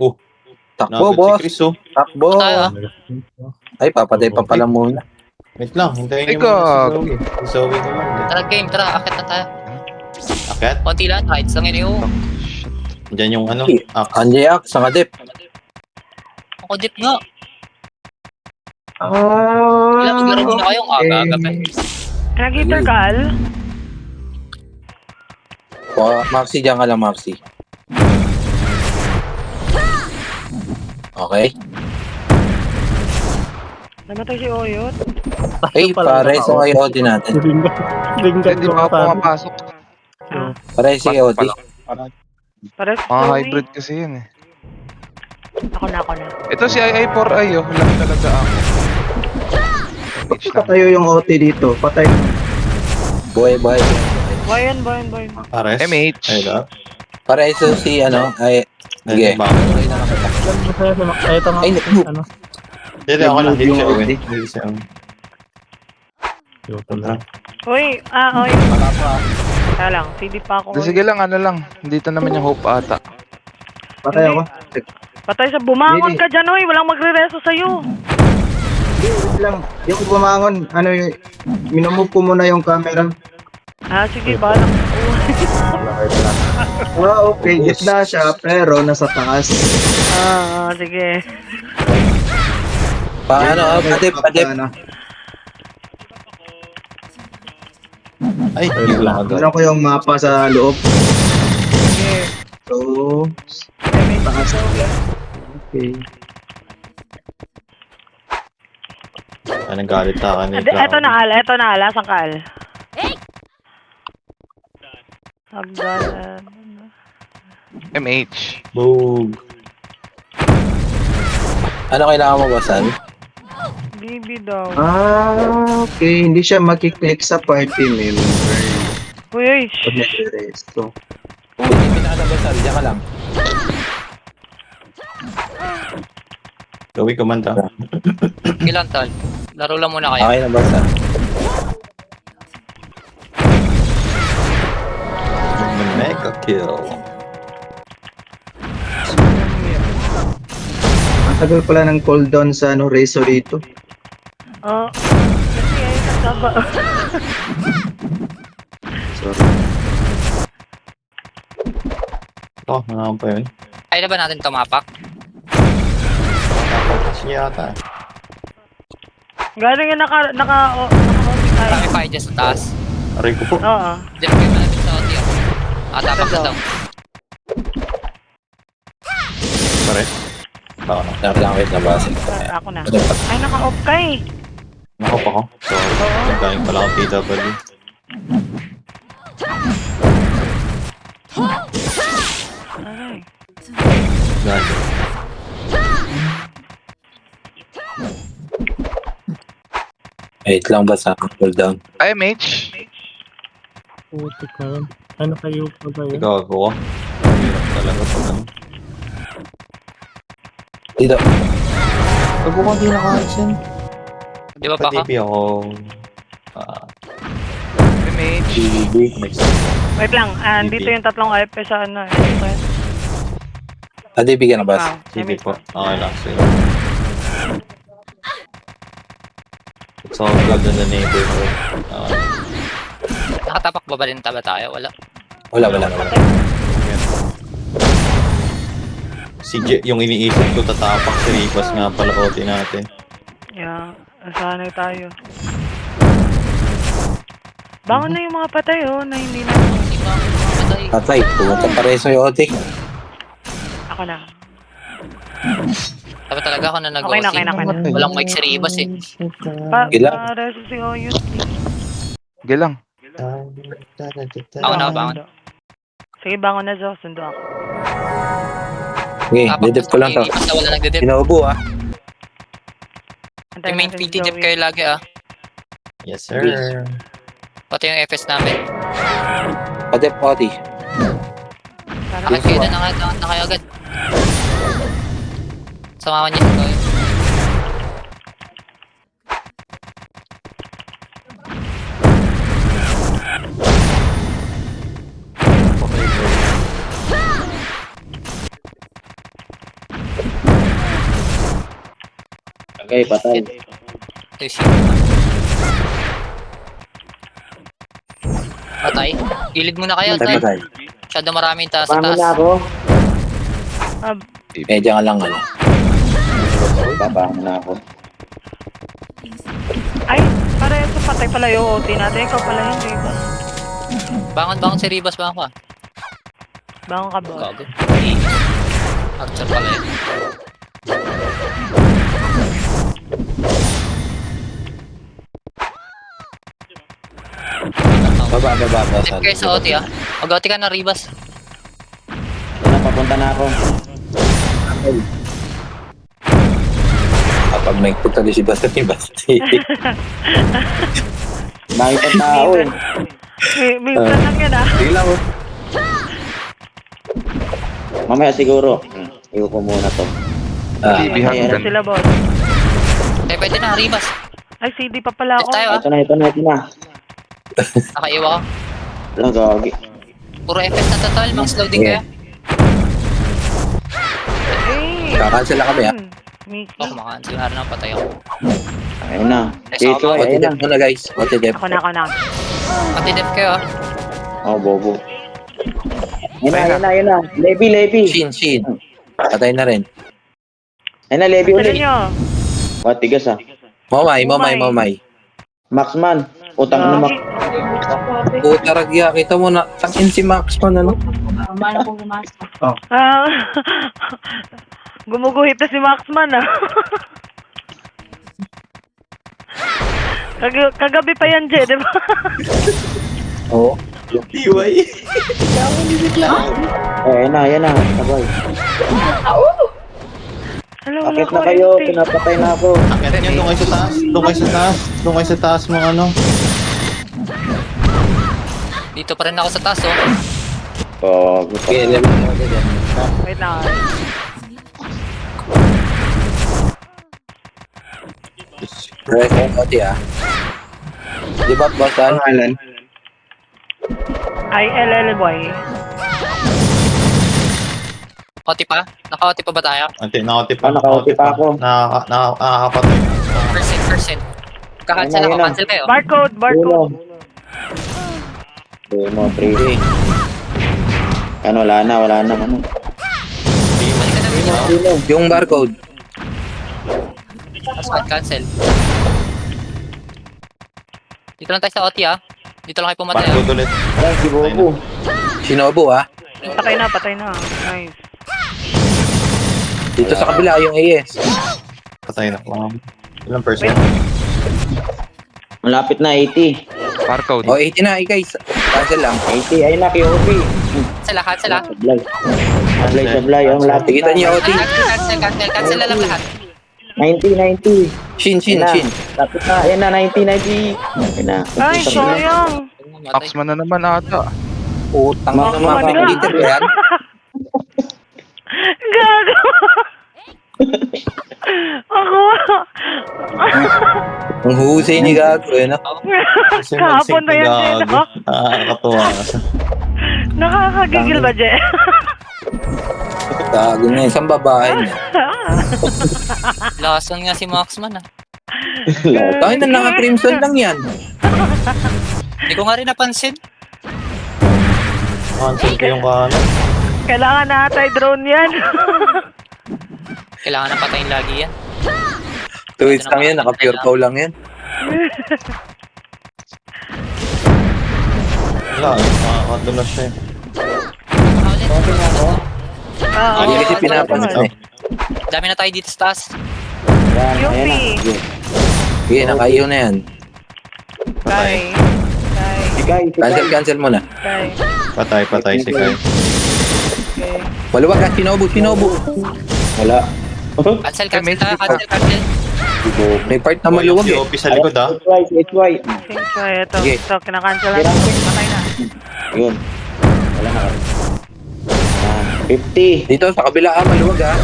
Oh, Takbo, nagad si boss. Chris, oh. Takbo. Tayo, ah. Ay, papatay pa pala muna. Wait lang, hintayin Ay, niyo muna si gag. Zoe. Si Zoe naman, eh. Tara game, tara, akit na tayo. Akyat? Konti lang, rides lang yun. Diyan yung ano, axe. Anjayak, sa kadip. Ako dip nga. Ilang maglaro muna kayong aga-aga pa. Nag-hitter ka, Al? Maxi, dyan ka lang, Maxi. Okay. Namatay si Oyot. Hey, pare, sa ngayon OT natin. Hindi pa ako pumapasok. Pare, sige OT. Pares Mga Zoe. hybrid kasi yun eh. Ako na. Ito si II4i oh. Lang talaga ako. Pitch lang. Patayo yung OT dito. Patay. Buhay. Bayan. Pares. MH. Ay, da. Pare, so si ano, ay, sige. Ba? Okay na nakita. Ay, no. Hindi, ako lang. Hindi siya Yung uwi. OT. Hindi siya uwi. Uy, Kaya lang, CD pa ako. Sige lang, ano lang. Dito naman yung hope ata. Patay ako. Patay sa bumangon Hindi. ka dyan, oy. Walang magre-reso sa'yo. Hindi, wait lang. Yung bumangon, minumove ko muna yung camera. Sige, bahala. Okay. Gitna siya, pero nasa taas. Sige. Paano, padip. Ay, hindi ko lang agad. Meron ko yung mapa sa loob. Sige. So, taas. Okay. Anong galit na ka ni Eto na, Al. Asan ka, Al? Hagdanan. MH. Boog. Ano kailangan mo basan? BB daw. Okay. Hindi siya makiklik sa party member. Uy. Pag nag-resto. Hindi pinakalabasan, dyan ka lang. Zoe, kumanta. Ilan tal? Laro lang muna kayo. Okay na basan. Mega kill. Ang tagal pala ng cooldown sa Rezo dito. Kasi ay kasaba. Sorry. Ano pa yun? Kaya na ba natin tumapak? Sige yata. Gano'n yung naka-OT tayo. Marami fire dyan sa taas. Aray ko po. Oo. Dip kayo malapit sa OT ako. Tapak na daw. Pares. Baka na. Nakakit na basan. Ako na. Ay, naka-off ka eh. Nakop ako. Sorry. Galing pala akong PW. Aray. Galing. Wait lang basan. Hold down. MH. Putik na yun. Ano kayo pa ba yun? Ikaw ako. Hirap talaga pag ano. Dito. Pag ko di naka-action. Di ba baka? Pati ako. MH. Big mix. Wait lang, dito yung tatlong IP sa ano eh. Adi, bigyan na basan. Sige po. Okay lang. Sige. It's all good in the neighborhood. Nakatapak ba rin ba tayo? Wala. Wala. Si yung iniisip ko tatapak si Ribas nga pala OT natin. Yeah, nasanay tayo. Bangon na yung mga patay na hindi na. Hindi ba ako makamatay? Tatay, pumunta pa rin sa'yo OT. Ako na. Dapat talaga ako na Okay na. nag-OC. Walang mic si Ribas eh. Ilan? Reso si Oyot. Sige lang. Ako na, bangon. Sige, bangon na Zo. Sundo ako. Okay, didip ko lang to. Ribas na wala nagdidip. Pinaubo ah. Antayin Yung main natin PT si dip Zoe. kayo lagi ah. Yes, sir. Pati yung FS namin. Padip OT. Sana- Akin kayo na kayo agad. Samawan niyo ito. Okay, patay. Ito yung patay. Gilid muna kayo, Patay, Tay. patay. Masyado maraming taas sa Paano taas. na ako? Medya ka lang, ano. Paano na ako? Ay, para ito patay pala yung OT natin. Ikaw pala yun, Ribas. Bangon si Ribas, bangon ka. Bangon ka, boss. Gago. Archer pala yun. Baba, Tip kayo sa OT ah. Mag-OT ka na, Ribas. Yan na, papunta na ako. Kapag may punta din si Basta, Dami pa tao eh. Minsan lang yan ah. Sige lang, oh. Mamaya siguro. Iwan ko muna to. TV Ito hanggang. sila, boss. Eh, pwede na, Ribas. Ay, CD pa pala ako. Tayo ah. Ito na. Nakaiwa ko. Wala, gagi. Puro FS na total. Max loading kayo. Eh, Kakansel na kami, ah. Mickey. Oh, kumakancel na rin ako. Patay ako. Ayun na. Dito, What ayun na. def muna, guys. What def. Ako na. Pati def kayo ah. Oh, bobo. Ayun na. Levi. Shin. Patay na rin. Ayun na, Levi Sila ulit. nyo. Tigas ah. Momay. Maxman. Utang na Max. Puta ragya, kita mo na. Tangin si Max man, ano? Ah, gumuguhit na si Maxman ah. Kagabi pa yan, Je, di ba? Oo. TY. Ayun na. Sabay. Hello, wala Akit ko na kayo. empty. Pinapatay na ako. Akit nyo, doon kayo sa taas. Doon kayo sa taas mga ano. Dito pa rin ako sa taas oh. Oh, Okay, level na ako dyan. Wait lang. Correct, okay, ah. Di ba, Basta? Pangalan. Ay, LLY. OT pa? Naka-OT pa ba tayo? Nakauti pa. Nakauti pa ako. Nakakapatay. Percent. Kakancel ako. Ayun na. Cancel kayo. Barcode. Ayun mo, 3D. Ano, wala na. Ano? Balik ka na rin. Yung barcode. Tapos cancel. Dito lang tayo sa OT ah. Dito lang kayo pumatay ah. Barcode ulit. Ay, si Bobo. Shinobu, ah. Patay na. Nice. Dito sa kabila, yung AS. Patay na. Ilang percent? Malapit na, 80. Barcode. O, 80 na, guys. Cancel lang. 80, ayun na, QOP. Cancel ah. Sablay. Ang lapit Kita niyo, OT. Cancel na lang lahat. 90. Shin. Lapit na, ayun na, 90. Ayun na. Ay, sayang. Maxman na naman ata. Utang na Maxman naman. na. Dito ba yan? Gago. Ako. Ang husay ni Gago, eh, no? Kahapon na yan, Je, no? Nakakatuwa. Nakakagigil ba, Je? Gago na, isang babae niya. Lason nga si Maxman ah. Tayo na naka-crimson lang yan. Hindi ko nga rin napansin. Cancel ko yung kaano. Kailangan na tayo drone yan. Kailangan na patayin lagi yan. 2 hits lang yan, naka-pure pow lang yan. Wala. Nakakadulas siya eh. Hindi kasi pinapansin, eh. Dami na tayo dito sa taas. Yupi. Sige, nakaiyo na yan. Kay. Cancel muna. Patay si Kai. Maluwag ka, Shinobu. Wala. Cancel tayo. May part na maluwag, eh. OP sa likod ah. HY. Ito, Sige. kinakancel lang. Patay na. Yun. Wala na. 50. Dito, sa kabila, maluwag, ah.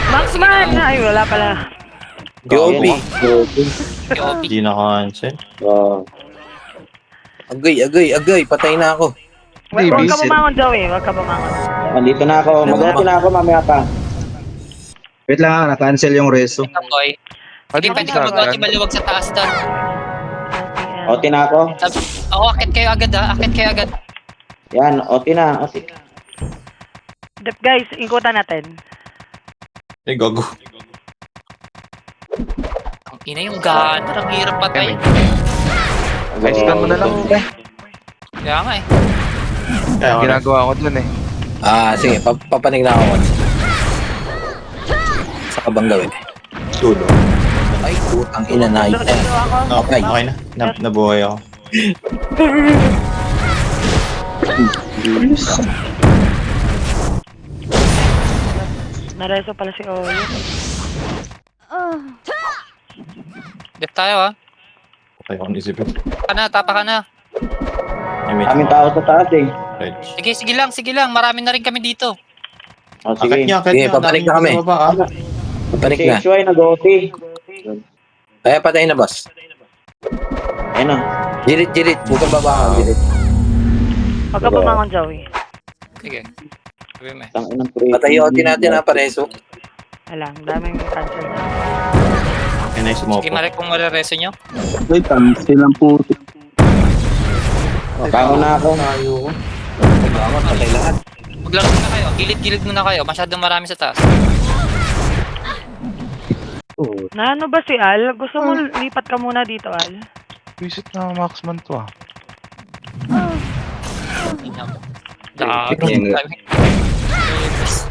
Maxman! Ay, wala pala. QOP. Hindi na-cancel. Agay, patay na ako. Huwag ka bumangon, Joey. Huwag ka bumangon. Andito na ako. Mag-auto na ako mamaya pa. Wait lang, na-cancel yung reso. Boy. Sige, pwede ka mag-OT maluwag sa taas doon. OT na ako. Oo, akit kayo agad ha. Akit kayo agad. Yan, OT na. OT. Guys, ikutan natin. Eh, gago. Ang ina yung gana. Ang hirap patay. Ay, stun mo na lang. pre. Kaya nga eh. Kaya ako Ginagawa ko dun eh. Sige, papanig na ako once. Sa kabang gawin. tulo. Ay, putang ina na yun. Okay, okay na. Nabuhay ako. Nareso pala si Oyo. Dep tayo ha. Okay, ako nisipin. Tapa ka na. Aming tao sa taas eh. Reg. Sige lang. Marami na rin kami dito. O Akit sige. niya, akit Sige, niya. pabalik na kami. Sa baba, ah. Papanig Si na. Xy nag-OT. Kaya patay na, boss. Ayun na. Jirit. Huwag kang baba ka, jirit. Huwag ka bumangon, Joey. Sige. Sabi mo eh. Tangin ng pre. Patay yung natin na pareso. Alam, daming cancel na. Okay na yung sumopo. Sige, Marek, kung marireso nyo. Bango na ako. Pagbangon, patay lahat. Maglaro muna kayo. Gilid-gilid muna kayo. Masyadong marami sa taas. Na ano ba si Al? Gusto mo lipat ka muna dito, Al? Visit na marksman to ah. Tingnan mo. Dami.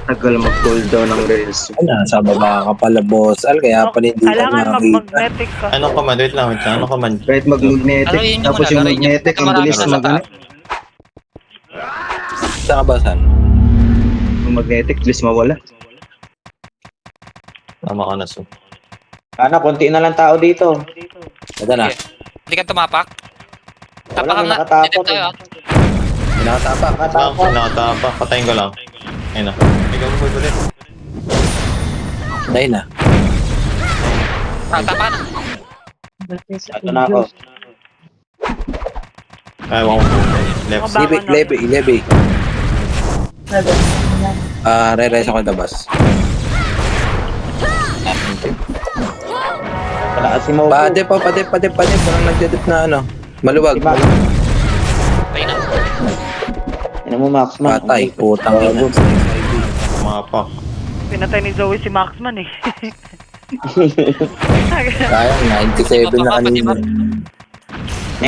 Tagal mag-cooldown ng rails. Nasa baba ka pala, boss. Kaya pala hindi ka Kailangan nakakita. mag-magnetic ka. Ano ka man? Wait lang. Ano ka man? Kahit mag-magnetic, Laruin nyo tapos muna, yung laruin nyo. magnetic, ang bilis Marami na mag Saan ka ba, San? Yung magnetic, bilis mawala. Tama ka na, so. Ana, konti na lang tao dito. Ito na. Hindi ka tumapak? Wala, Tapak ka nga. nakatapak Dito tayo eh. ha. Pinakatapa. Lang, Nakatapak. nakatapa. Patayin ko lang. Ayun na. Ikaw mo ulit. Dahil na. Tapa na. Ito na ako. Kaya ko po. Left. Mabangon na. Lebe. Re-res ako tabas. Wala si Mopo. Padep. Parang nagdedep na ano. Maluwag. Diba? Tayo na. Ano mo, Maxman? Patay. Putang ina. Mapak. Pinatay ni Zoe si Maxman eh. Sayang, 97 na kanina. 97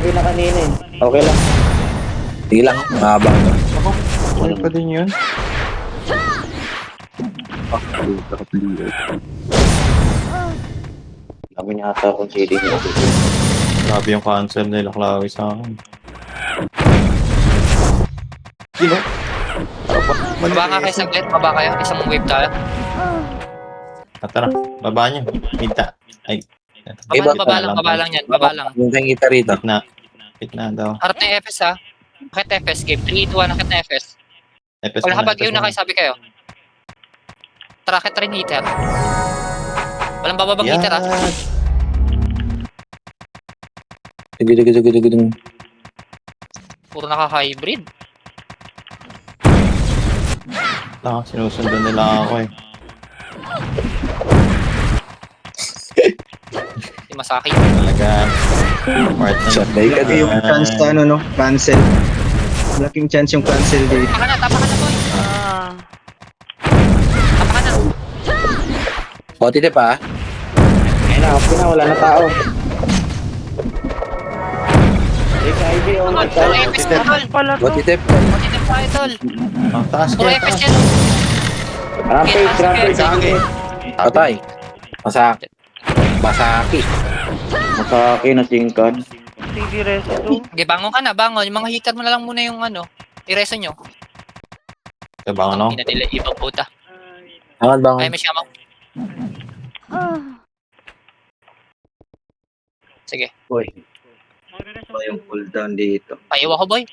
na kanina eh. Okay lang. Sige lang, mahaba to. Ano pa din yun? Kami niya ata kung CD niya. Grabe yung cancel nila Klawi sa akin. Sino? Baba nga kayo saglit. Baba kayo. Isang wave tayo. Tara, baba niyo. Minta. Ay. Baba lang yan. Baba lang. Yung kayong kita rito. Gitna daw. Harap na FS ha. Akit na FS. Game 3, 2, 1. Akit na FS. Epes Wala muna, habag yun epes na kayo. muna. Sabi kayo. Tara, akit rin heater. Walang bababang heater ha. Yan. Sige. Puro naka-hybrid. Sinusundan nila ako eh. Di masakit. Talaga. Part na Sabay ka Malaki yung chance na ano, no? Cancel. Malaking chance yung cancel dito. Tapa ka na boy. Ah. Tapa ka na. Poti de pa. Ayun na, okay na. Wala na tao. HIV on the Puro side. FS na tol. Pala to. Poti de. Pati na tayo tol. Ang taas Puro kaya FS taas. yan. Rampage. Patay. Masakit. Basaki. Masaki na singkan. CD Resto 2. Okay, bangon ka na. Bangon. Yung mga heater mo na lang muna yung ano. Ireso nyo. Tabang ano? Hindi na nila ibang puta. Bangon. Ay, may siyamaw. Sige. Boy. Ano yung cooldown dito? Payaw ako boy.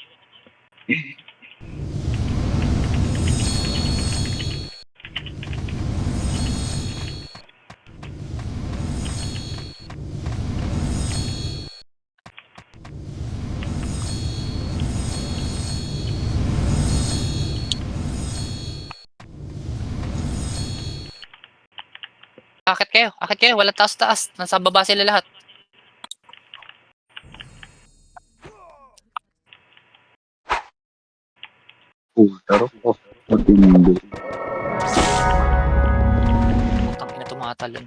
Akit kayo, wala taas-taas. Nasa baba sila lahat. Taro ko. Matindi. Putang ina, tumatalon.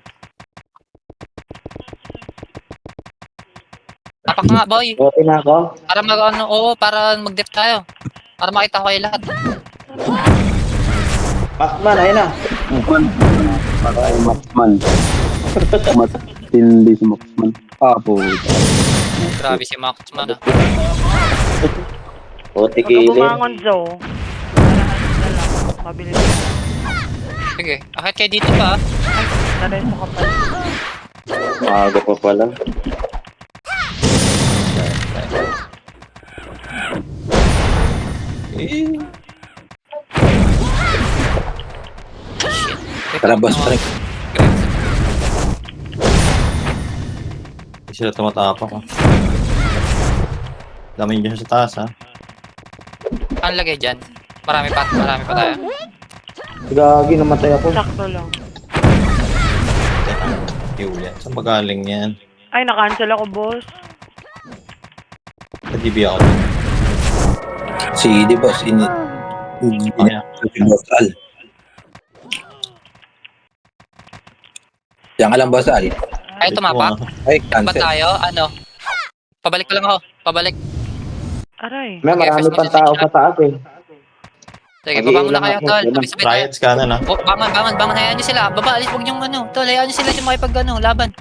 Tapak nga, boy. Okay na ako. Para para mag-def tayo. Para makita ko kayo lahat. Maxman, ayun na. Patay, Maxman. Matindi si Maxman. Apo. Grabe si Maxman ah. O, Huwag ka tigilin. bumangon, Joe. Parahan na lang. Mabilis na. Sige, akit kayo dito pa ah. Nareso ka pa. Maaga pa pala. Eh, Shit. Wait, Tara, boss, ano, pre. Hindi sila tumatapak ah. Dami dyan sa taas ha. Ang lagay dyan. Marami pa tayo. Gagi, namatay ako. Sakto lang. Yulian. Saan ba galing yan? Ay, na-cancel ako, boss. Sa DB ako. Si, di boss, si Ayan. Boss Al. Diyan ka lang, Boss Al. Ay, tumapak. Ay, Ba cancel. tayo? Ano? Pabalik ko lang ako. Pabalik. Aray. May marami pang tao sa taas eh. Sige, baba muna kayo, tol. Sabay-sabay tayo. Riots ka na na. Oh, bangon. Hayaan nyo sila. Baba, alis. Huwag nyo tol. Hayaan nyo sila yung makipag, laban.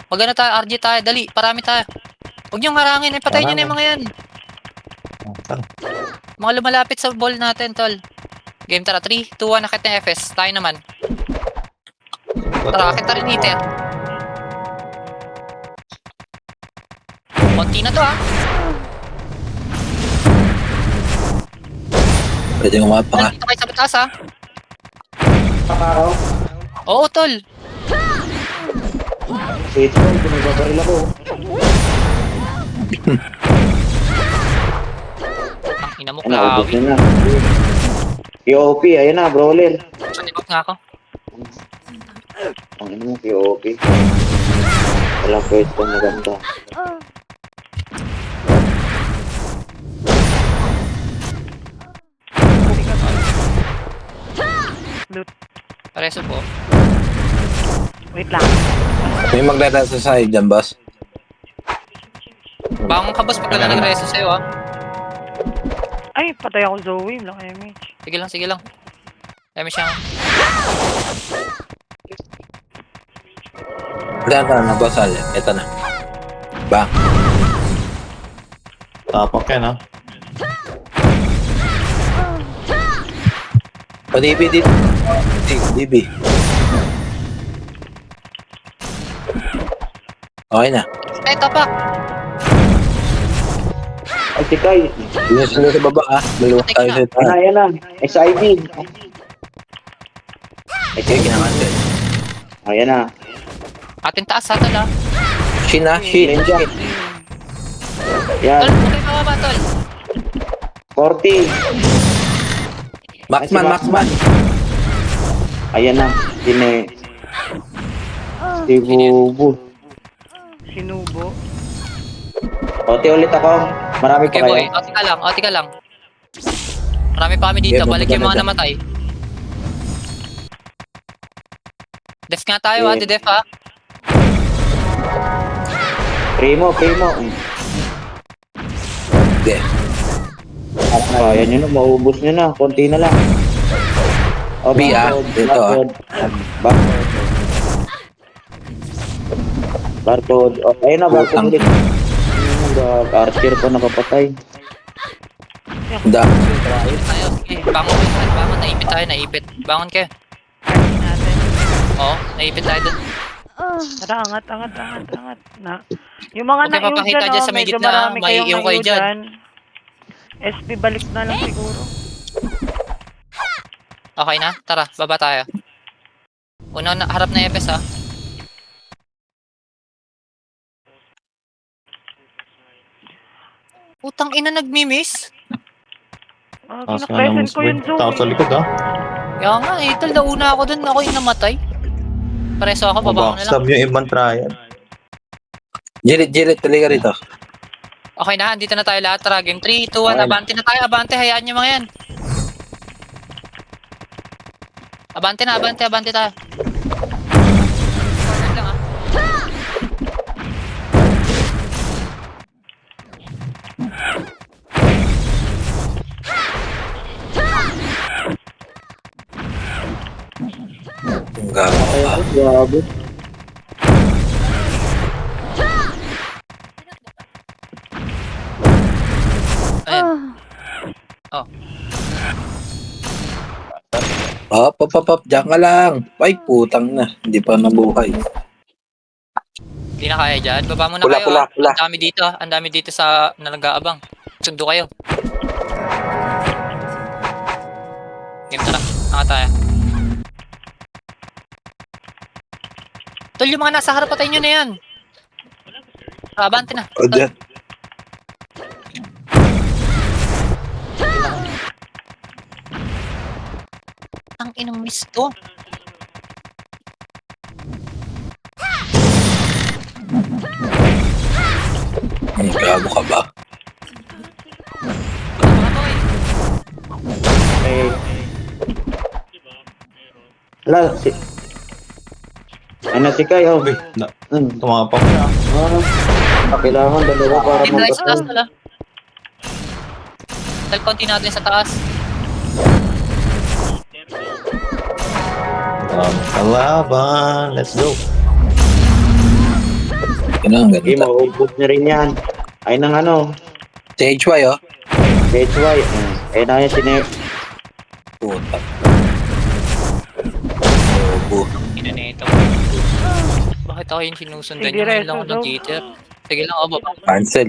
Tayo, RG tayo. Dali, parami tayo. Huwag nyo harangin. Patayin nyo na yung mga yan. Tara. Mga lumalapit sa ball natin, tol. Game, tara. 3, 2, 1, nakit na FS. Tayo naman. Tara, akit na rin iter. Konti na to, ah. Pwede umapa ka. Dito kayo sa batas, ah. Pakaraw. Oo, tol. Wait, pinagbabaril ako. Ang ina mo, Ano, ubos kawi. na na. POP, ayun na, brawler. Sunibok nga ako. Ang ina mo, POP. Walang pwesto maganda. Loot. Pareso po. Wait lang. May magdadasa sa side dyan, boss. Bangon ka, boss, pagka na nag-reso sa'yo, ah. Ay, patay ako, Zoe. Laki image. Sige lang. Dami siyang... Wala na, Boss Al. Ito na. Bang. Tapak yan ha. O, DB dito. DB. Okay na. Eh, tapak! Ay, tikay. Binas na sa baba, ah. Maluwag tayo sa ito. Ayan na. SIV. Okay, kinakancel. Ayan na. Atin taas, ha, tol, ah. Shin, ah. Shin. Ninja. Yan. Tol, okay pa ba, tol? 40. Maxman. Ayan na. Si Bubu. Sinubo. Ote ulit ako. Marami pa Okay, boy. kayo. O, tika lang. Marami pa kami dito. Okay, Balik yung mga maganda. namatay. Def nga tayo, ha. Okay. Def, ha. Primo. Hindi. Ayan nyo na. Maubos nyo na. Konti na lang. O, B, ah. Dito, ah. Barcode. O, ayun na. Barcode ulit. Archer ko nakapatay. Da. Tayo, sige. Bangon. Naipit. Bangon kayo. Party natin. Oo, naipit tayo dun. Tara, angat. Na. Yung mga Okay, papakita dyan sa may medyo gitna, marami may kayong iyo kayo na-use dyan. dyan. SP balik na lang siguro. Okay na? Tara, baba tayo. Una na, harap na FS, ha. Putang ina, nagmi-miss. Taas nga ng Kinapresent ko boy. yun, Zoe. Tao sa likod ha. Kaya nga, tol, nauna ako dun. Ako yung namatay. Preso ako, baba ko na lang. Mabakstab yung ibang triad. Jirit, talaga rito. Okay na, andito na tayo lahat. Tara, game 3, 2, 1. Okay. Abante na tayo, abante. Hayaan nyo mga yan. Abante tayo. Forward lang, ah. Ang gago ka ba? Grabe. Ayan. Hop. Diyan ka lang. Ay, putang na. Hindi pa nabuhay. Hindi na kaya dyan. Baba muna Pula, kayo. pula, Ah. pula. Ang dami dito. Ang dami dito sa nalagaabang. Sundo kayo. Game tara. Angat tayo. Tol, yung mga nasa harap, patayin nyo na yan. Abante na. O, dyan. Ang inang miss to. Ang gago ka ba? Mga boy. Eh. Wala, ano si Kai, oh. Uy, Hmm. tumapak siya. Kailangan dalawa para Team guys, sa taas magkasal. pala. Dahil konti natin sa taas. Kalaban, let's go. Yun ang Hindi, ganito. maubos niya rin yan. Ay, nang ano, Si HY, oh. HY. Eh, na yan Putang. Bobo. Inanito. Bakit ako yung sinusundan Sige, nyo? Ngayon lang ako Rezo, ng jitter. Sige lang, baba. Cancel.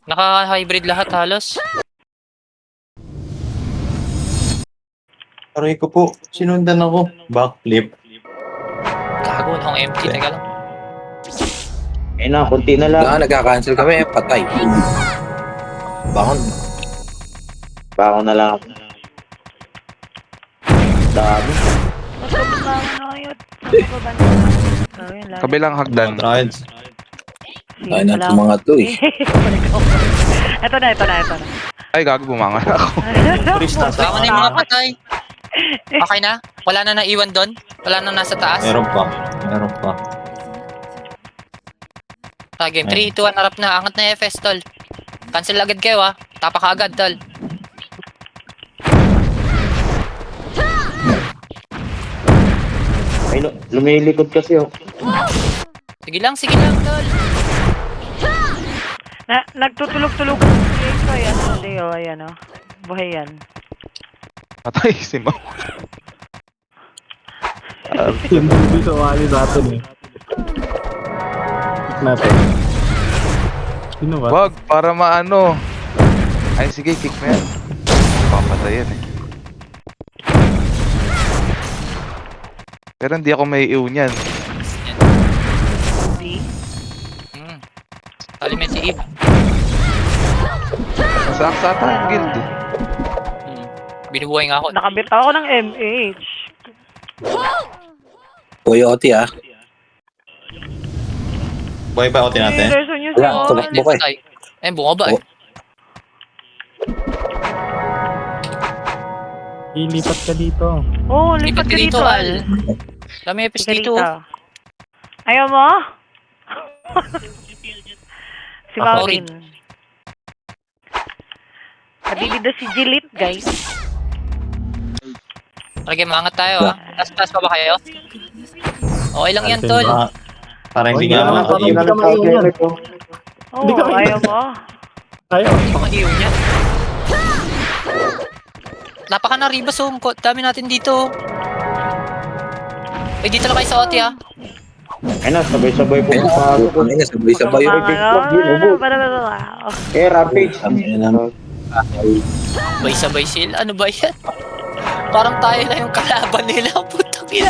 Naka-hybrid lahat halos. Aray ko po, sinundan ako. Backflip. Gago na akong empty. Teka lang. Eh na, kunti na lang. Nagka-cancel kami, patay. Bakon. Bako na lang ako. Dami. Magkabumangan na kayo. Magkabumangan na. Ayun lang. Kabilang hagdan. Triads. Ay, na itong mga to, eh. Ito na. Ay, gago, bumangan ako. Chris, nasa Tama na yung mga patay. Okay na? Wala na naiwan doon? Wala na nasa taas? Meron pa. Game 3, 2, 1, harap na. Angat na FS, tol. Cancel agad kayo, ha. Tapak agad, tol. Ay, lumilikod kasi, oh. Sige lang, tol. Nagtutulog-tulog si Eko. Ayan, hindi o. Ayan o. Buhay yan. Patay si Mau. Yung movie sa wali natin eh. Kick natin. Sino ba? Wag, para maano. Ay, sige, kick mo yan. Papatay yan eh. Pero hindi ako may iw niyan. Yan. Hindi. Talimen si Eve. Masaksa ata yung guild eh. Binubuhay nga ako. Nakabit ako ng MH. Coyote, ah. Buhay pa ako natin. Person nyo Wala, sa tumakbo. Hindi patay. Eh, bumaba eh. Ilipat ka dito. Oo, lipat ka dito, Al. Dami FS Sige dito. dito. Ayaw mo? Si Maureen. Nabibida si Jilit, guys. Okay, maangat tayo, ha. Taas pa ba kayo? Okay lang yan, tol. Para hindi Hindi nga naman, ako hindi naman tao Derek, oh. Oo, Hindi ka ayaw mo? Ayaw. Hindi ko mag-iw niya. Napaka na Ribas, oh. Dami natin dito. Eh, dito lang kayo sa OT, ha. Ay na, sabay-sabay po Ayun, pasok. putang ina, sabay-sabay. Eh, Rampage. Sabay-sabay sila. Ano ba yan? Parang tayo na yung kalaban nila. Putang ina.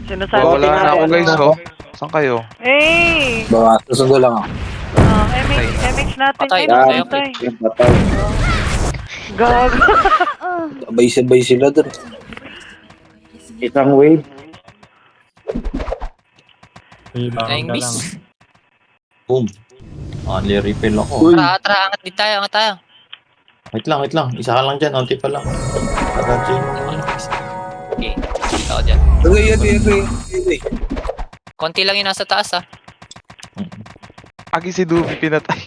Sinasabi Wala na ako ano guys oh. Saan kayo? Eh! Bawa, susundo lang ako. MX natin. Patay, Ay, patay, patay. Yung patay. Gago. Sabay-sabay sila dun. Isang wave. Iba Flying ka lang. miss. Boom. Only refill ako. Tara, angat din tayo, angat tayo. Wait lang. Isa ka lang dyan, onti pa lang. Agad yun. Okay, dito ako dyan. Okay. Konti lang yung nasa taas ah. Agi si Dubi pinatay.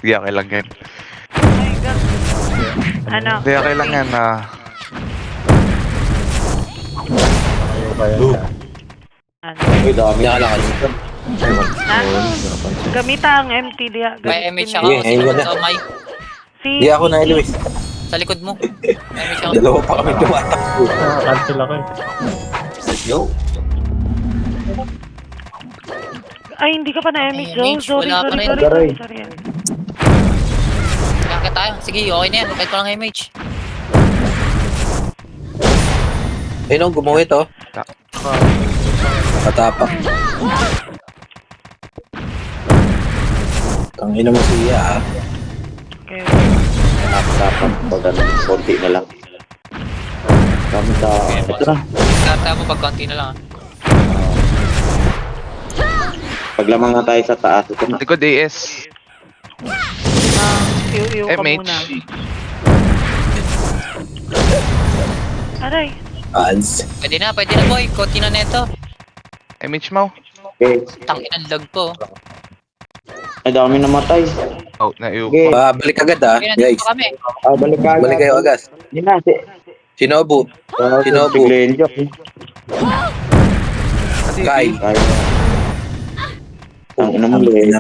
Hindi, okay lang yan. Oh my God. Ano? Hindi, okay lang yan. Ayaw ba yan? Boom. Ano? Uy, dami. Nakalakad dito. Ay, wala. Ha? Napansin. Gamita ang MT dia. May MH Gamitin ako. mo. Sige, ayun wala. So, may Si... Hindi ako na, Luis. sa likod mo. MH ako. Dalawa pa kami tumatakbo. Cancel ako eh. Let's go. Ay, hindi ka pa na MH. Ay, MH, Sorry. wala pa rin. Sorry. Kaya tayo. Sige, okay na yan. Kahit walang MH. Ayun, gumuhit, oh. Matapak. Tangina mo siya, ah. Okay. Dapat pag ano, konti na lang. Kami sa... Okay, Ito boss. na. Tara mo pag konti na lang ah. Paglamang na tayo sa taas. Ito na. Likod AS. Iu-iu ka MH. muna. Aray. Ads. Pwede na boy. Konti na neto. MH mo. Okay. Tangin lag po. Ay, dami namatay. Out na iyo. Okay. Balik agad, ah. Okay, Guys, nandito kami. Balik ka agad. balik kayo agad. Yun na. Shinobu. Shinobu. Biglayin joke. Kai. Kaya. Ang ina mo, Len.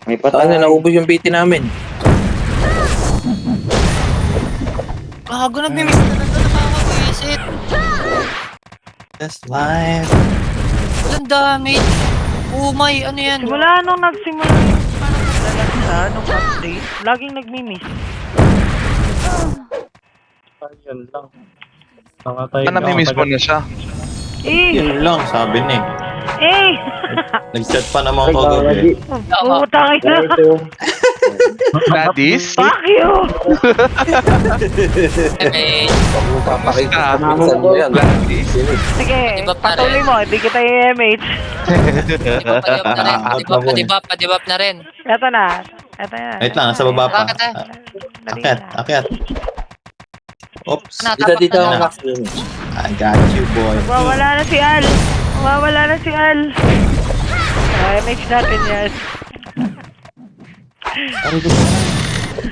May Saan patay. na naubos yung BT namin? Gago nagmi-miss na nandun. Nakakawisit. That's life. Walang damage. Oh my, ano yan? Simula nung nagsimula yung parang naglalasa nung update, laging nagmi-miss. Ayun lang. Nakatay Namimiss mo na siya. Yun lang, sabi ni. Nag-chat pa naman Ay, ko gawa, gabi. di. Puta kayo na. Kaya ito. Daddies? Fuck you! Okay. Papakita. Naman Pinsan mo ko. yan. Daddies? Sige, Padibap na patuloy rin. mo, hindi kita i-MH. Padibap na rin. Eto na. Wait lang, nasa baba pa. Bakit eh? Dali Akyat. Oops. Dito na. Max. I got you, boy. Mawawala na si Al. MH natin yan. Ano ito?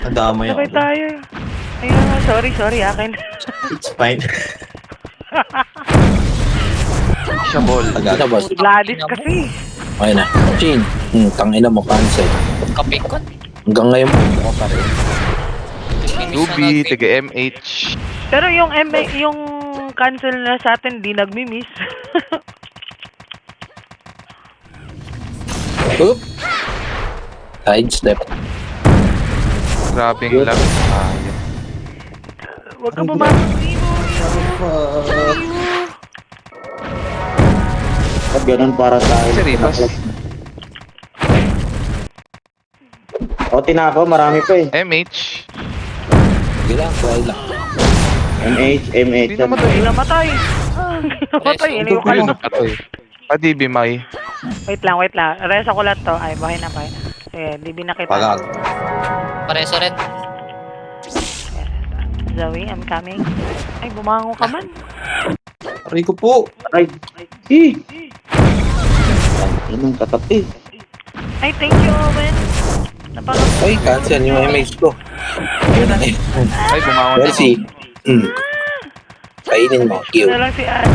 Nadama yun. Sabay tayo. Ayun nga, sorry, akin. It's fine. Siya ball. Ito, boss. Gladys kasi. Okay na. Chin. Tangina mo, cancel. Kapikon. Hanggang ngayon mo, ako pa rin. Ruby, taga MH. Pero yung cancel na sa atin, di nagmi-miss. Oop. Sidestep. Grabing lag. Ayun. Huwag ka bumasok dito. Pag ganun para sa akin. Serious? O, tinako. Marami pa eh. MH. Sige lang, try lang. MH. Hindi namatay. Namatay. Iniwan ka Ayun lang. na patay. DB May. Wait lang. Rest ako lang to. Ay, bahay na. Sige, DB na kita. Pagag. Pareso rin. Zoe, I'm coming. Ay, bumango ka man. Aray ko po. Ay. Hi. Anong katapi? Ay, thank you, Owen. Ay, cancel yung MH ko. Yun na eh. Ay, bumangon na. Mercy. Kainin mo. Q. Na lang si Al.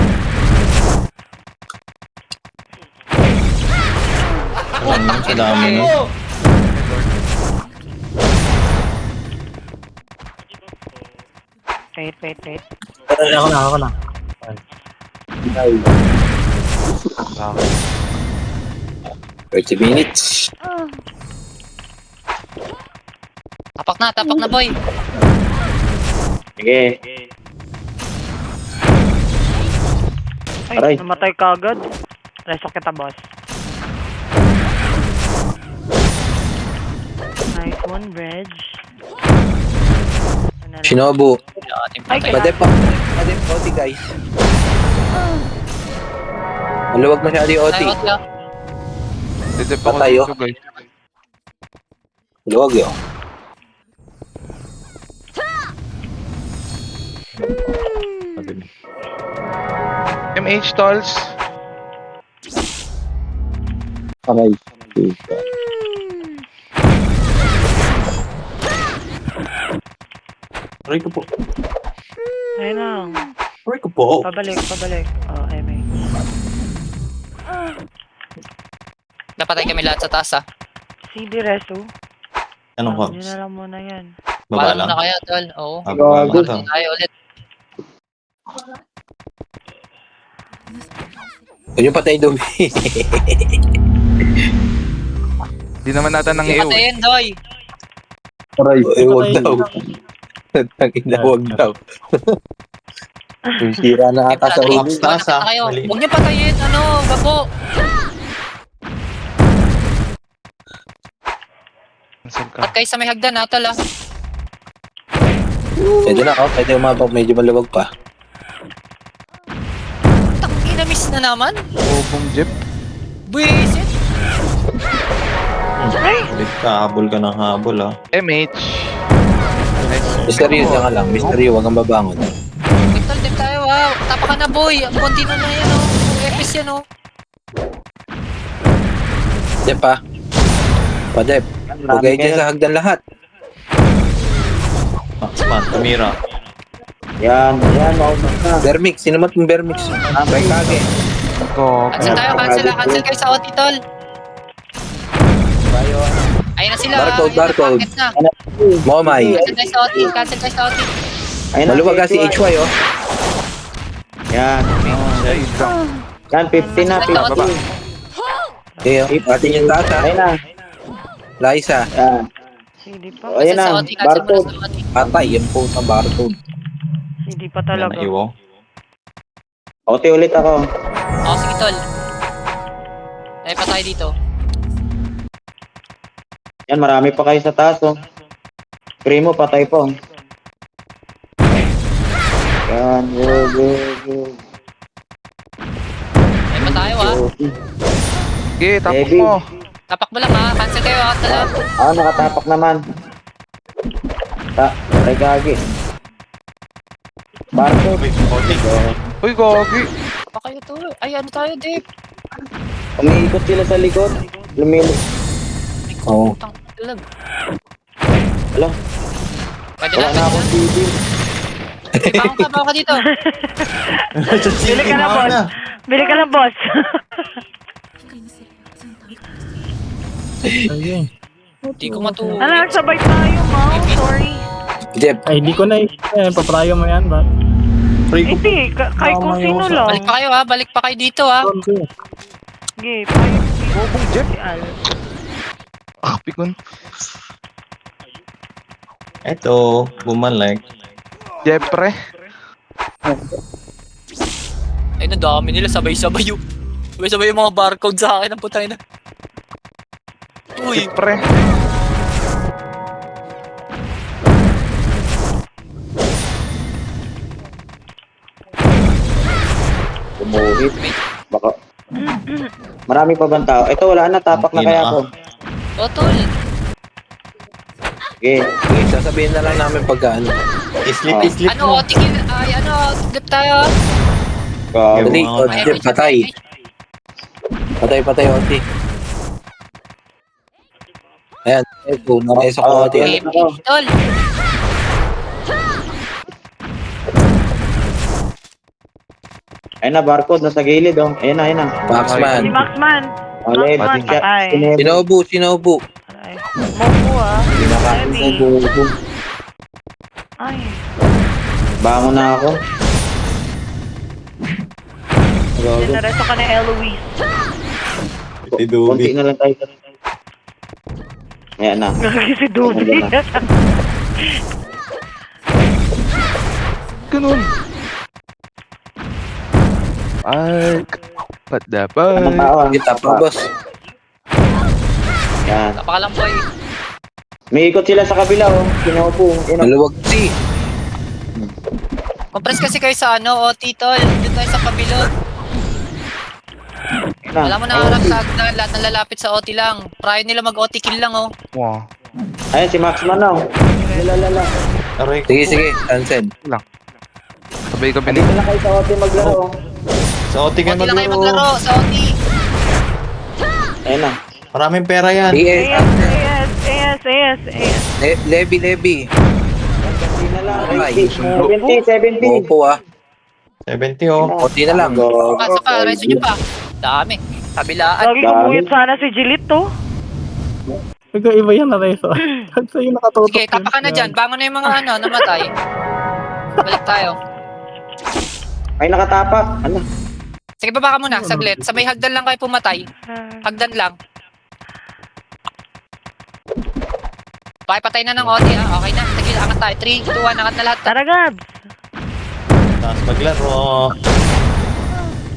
Sa dami na. Wait. Ako na. Ay. 30 minutes. Tapak na boy. Sige. Ay, Aray. namatay ka agad. Reso kita, boss. Nice one, Reg. Shinobu. Ay, Padep pa. Padep, guys. Maluwag masyado yung OT. Tayo, OT ah. Didip ako Patay, dito, guys. Maluwag yun. Sabi niya. MH tolls. Aray. Aray ko po. Ayun lang. Aray ko po. Pabalik. Oh, MA. Napatay kami lahat sa taas ah. CD Reso. Anong Nyo hubs? na lang muna yan. Baba Paalam lang. na kaya, tol. Oo. Baba lang to. Tayo ulit. Huwag yung patay dumi. Di naman natin nang iyo. Patayin, Doy. Aray. Huwag daw. Tangina, huwag daw. Yung sira na ata sa Patayin, huli. Hubs taas, ah. kayo. Mali. Huwag niyo patayin, babo. Cancel ka. At kayo sa may hagdan, tol ah. Pwede na, oh. Pwede umabang. Medyo maluwag pa. Tangina, miss na naman. Obong jeep. Buisit. Ulit ka, habol ka ng habol ah. MH. Misteryo ka lang. Misteryo, huwag kang babangon. Tol, tip tayo, wow. Tapa ka na, boy. Ang kontino na yan, Epis yan, Dep, ha? Padep. Bugay dyan sa hagdan lahat. Maxman, Tamira. Yan, maubos na. Bermix. Sino man yung Bermix? Bay kage. Go. Cancel tayo, cancel kayo sa OT, tol. Bayo. Ayun na sila. Barcode, ayun na, barcode. packet na. Momay. Cancel kayo sa OT, cancel kayo sa OT. Ayun na, Maluwag kasi HY, oh. Yan. Yan, 50 na, 50. Okay, oh. Atin yung taas, ha? Ayun na. Liza. Yan. CD pa. Ayun Cancel sa na, OT, cancel mo na barcode. sa OT. Patay. Yan po sa barcode. CD pa Yan talaga. na iwo. Ote ulit ako. Oo, sige, tol. Tayo pa tayo dito. Yan, marami pa kayo sa taas, oh. Primo, patay po. Yan, go. Tayo pa tayo, ha. Sige, tapos Heavy. mo. Tapak mo lang, ha. Cancel kayo, ha. Tala. Nakatapak naman. Ay, gagi. Barcode. Uy, OT. Uy, gogi. Pa kayo, tol. Ay, ano tayo, Dave? Umiikot sila sa likod. Lumilip. Oo. Putang talag. Wala. Pwede Wala na akong TV. Bawang ka dito. Bili ka na, boss. Bili ka na, boss. Ayun. Hindi ko matuwa. Ano, nagsabay tayo, Mau. Sorry. Jep. Ay, di ko na paprayo mo yan ba? Hindi, kay kung sino lang. Balik pa kayo, ha. Balik pa kayo dito, ha. Sige, payo. Obong jeep. Al. Ah, pikon. Eto, bumalik. Jeep, pre. Ay, nadami nila. Sabay-sabay yung... Sabay-sabay yung mga barcode sa akin. Ang putay na. Uy. Jeep, pre. Bumuhit. Baka. Marami pa bang tao? Ito, wala na. Tapak na kaya ako. O, tol. Okay. Okay, sasabihin na lang namin pagka ano. Islip Ano, mo. tigil. Ay, flip tayo, ha. Dali, Yung oh, mga- Jep, patay. Patay, Oti. Ayan, ito, nareso ko, Oti. Okay, tol. Ayun na, barcode. Nasa gilid, oh. Ayun na. Si Maxman. Maxman. Ulit. Maxman, patay. Sinobu. Ay, Mopo, ah. Pinakain sa buko. Ay. Bango na ako. Nareso ka na Eloise. Si Konti Dubi. na lang tayo. Ayan na. Gagi si Dubi. Ganun. Ay, ba't dapat? Anong tao, ah? Kita pa, boss. Yan. Tapa ka lang, boy. May ikot sila sa kabila, oh. Pinupo. Ayun, oh. Maluwag si. Compress kasi kayo sa OT, tol. Doon tayo sa kabilog. na. Wala mo nakaharap sa hagdan, lahat ng lalapit sa OT lang. Prior nila mag-OT kill lang, oh. Wow. Ayun, si Maxman na. Lalala. Aray ko Sige, po. sige. Ansel. Sabay kami Dito na kayo sa OT maglaro. Sa OT kayo OT lang kayo maglaro. maglaro, sa OT. Ayun na. Maraming pera yan. Sige, AS. Levy. Hindi na lang. Ay. 70. Opo ah. 70 oh. Konti na lang. Pasa pa, reso nyo pa. Dami. Kabilaan. Lagi kumuyot sana si Jilit to. Nag-iba yan na Reso. Pag sa'yo nakatutok Sige, tapa ka na dyan. Bangon na yung mga namatay. Balik tayo. Ay, nakatapak. Ano? Sige, baba ka muna, saglit. Sa may hagdan lang kayo pumatay. Hagdan lang. Pakipatay na ng OT, ha? Okay na. Sige, angat tayo. 3, 2, 1, angat na lahat. Tara, Gabs. Tapos maglaro.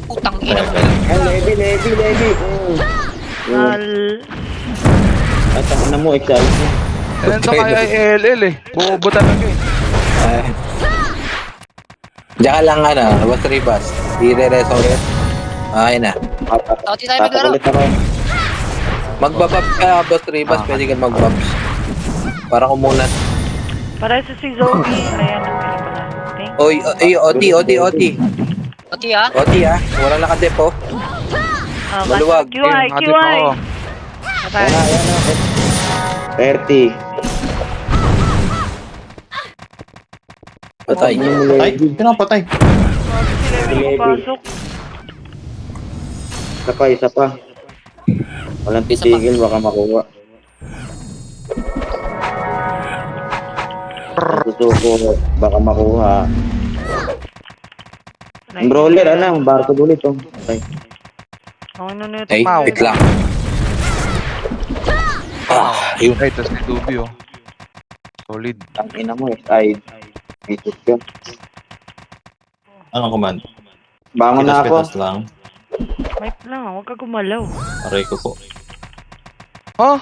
Putang ina mo. Ay, Levi. At ang ina mo, excited. Ayun sa kaya ay LL eh. Bobo talaga eh. Diyan ka lang boss Ribas. I-re-reso ulit. Okay na. OT tayo maglaro. Ulit ako. Magbababs ka, boss Ribas. Pwede ka magbabs. Para kumunan. Para sa si Zoe. Ayan, ang pala pala. Thank Oy, OT. OT, ha? OT ah. Wala nakadepo. Maluwag. QI. Ako. Patay. Ayan na. 30. Patay. Ay, pinapatay. Sila yung papasok. Isa pa. Walang titigil, baka makuha. Susuko, baka makuha. Ang brawler, ang barko ulit oh. Okay. Ano na ito? Ay, wait lang. Yun. Ay, tas ni Dubi oh. Solid. Ang ina mo, side. Itot ka. Anong command? Bangon na ako. Pitas lang. Wait lang, huwag ka gumalaw. Aray ko po. Oh,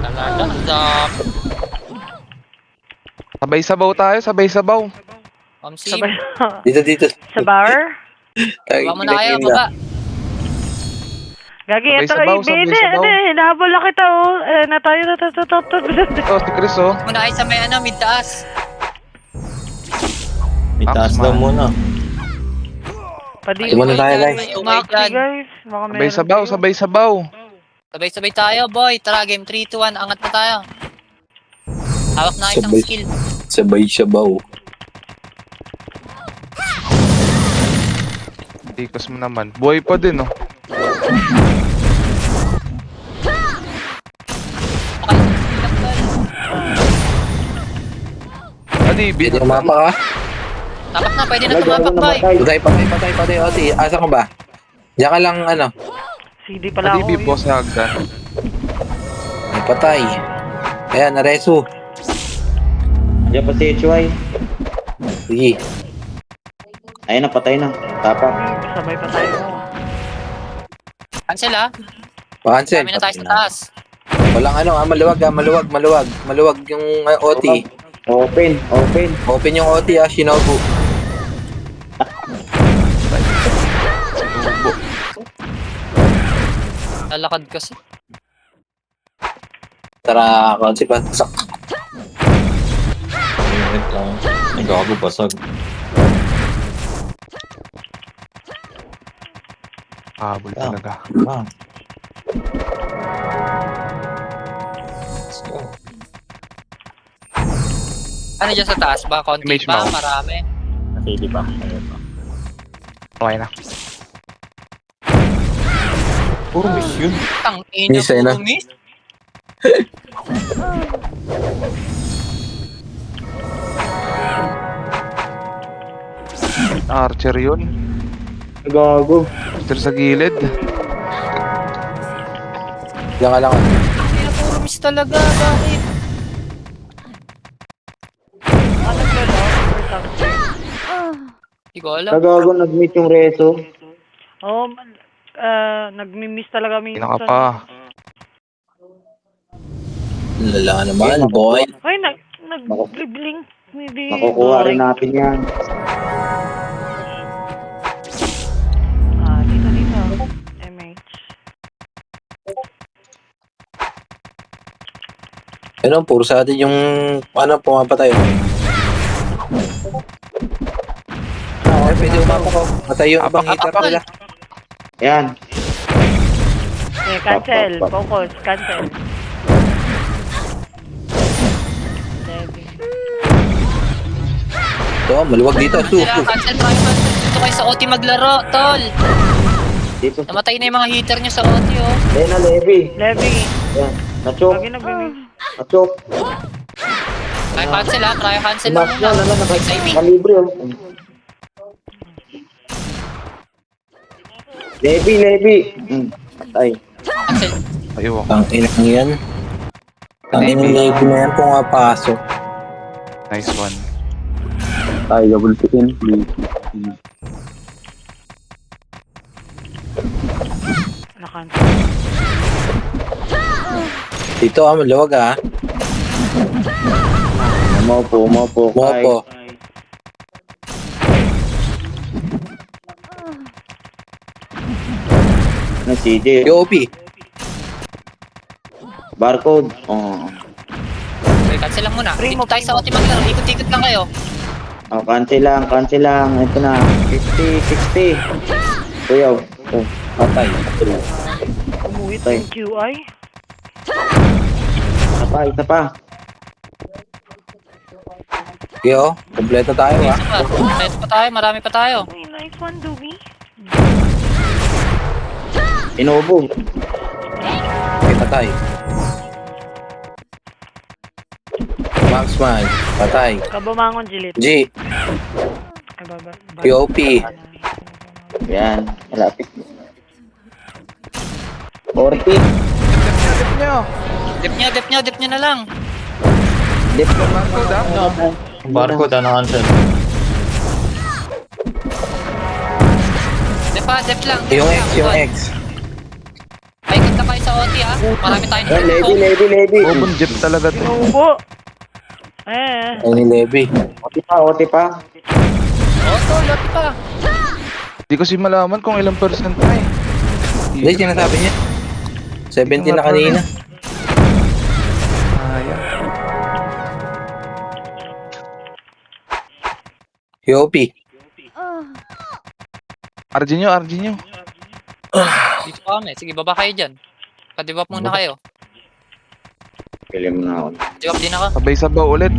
Talaga, ang dami. sabay sabaw tayo, sabay sabaw. Kamsi. Sabay. Dito. Sa bar? Ay, Baba mo na kayo, kinakita. baba. Gagi, Sabay ito sabaw, kay sabay sabaw. hinahabol na kita oh. Na tayo Oh, si Chris oh. Muna kayo sa may mid taas. Itaas daw muna. Padi Ito muna tayo, guys. Maxi, guys. Baka Sabay meron sabaw, kayo. sabay sabaw. Sabay-sabay tayo, boy. Tara, game 3, 2, 1. Angat na tayo. Hawak na isang Sabay. skill. Sabay sabaw. Tikos mo naman. Buhay pa din oh. Okay, isang skill lang, tol. Adi, Pwede kumapa ka? Tapak na, pwede na tumapak, boy. Patay, OT. Asa ka ba? Diyan ka lang, CD pala Adi, ako. Bibo sa hagdan. Ay, patay. Ayan, nareso. Diyan pa si HY. Sige. Ayun na, patay na. Tapak. Sabay pa tayo. Cancel, ha? Cancel. Kami na tayo sa taas. Walang maluwag yung OT. Open. Open yung OT Shinobu. Sinubo. Lalakad kasi. Tara, konsi pasak. Wait lang. Ay, gago, basag. Habol talaga. Ah. Let's go. Ano dyan sa taas ba? Konti Image ba? mo. Marami. Nakili ba? Ayun ba? Okay na. Puro miss yun. Tang ina Miss, ayun na. po, miss. Archer yun. Gago. Archer sa gilid. Diyan ka lang. Tang ina, puro miss talaga. Bakit? Ano naglalaro? Or something? Hindi ko alam. Gago, nag-meet yung reso. Oh, nagmi-miss talaga minsan. Pinaka pa. Lala naman, boy. Ay, nag-dribbling. Hindi. Makukuha rin natin yan. Puro sa atin yung, pumapatay. Ay, pwede umapa ko. Patay yung ibang hitter nila. Yan. Okay, cancel. Focus. Cancel. Levy. Ito, maluwag dito. Sila, cancel tayo, cancel. Dito kayo sa OT maglaro, tol. Dito. Namatay na yung mga hitter nyo sa OT, oh. Ayan na, Levi. Levy. Yan. Nachok. Lagi nagbinig. Nachok. Try cancel, ha. Try cancel lang Mas na, muna. naman. Exciting. Kalibre, oh. Levi. Patay. Cancel. Ayoko. Ang inang yan. Ang inang Levi na yan, pumapasok. Nice one. Ay, double pin. Na-cancel. Dito, maluwag Umopo. Mopo. Na CJ. POP. Barcode. Oh. Okay, cancel lang muna. Dito tayo sa OT maglaro. Ikot-ikot lang kayo. Oh, cancel lang. Ito na. 50, 60. Kuya. Oh, Patay. Umuwi Tay. yung QI. isa pa. Yo, kompleto tayo Okay, ha. isa pa. Kompleto pa tayo. Marami pa tayo. Ay, nice one, Dewey. Inuubo. Okay, patay. Marksman, patay. Kabumangon, Jilit. G, Ay, baba. POP. Yan. Malapit. 40. Dip nyo na lang. Barcode, Barcode, cancel. Dip lang. Yung X. Paikot na kayo sa OT, ha. Marami tayo Yan, na Levi. Bobon jeep talaga to. Inuubo. Eh. Ay ni Levi. Oti pa. Oh, tol. Loti pa. Di kasi malaman kung ilang percent na eh. Hindi, sinasabi niya. 70 na kanina. Ayan. POP. RG nyo. Dito kami. Sige, baba kayo dyan. Pa-debop muna kayo. Pili mo na ako. Debop din ako. Sabay-sabaw ulit.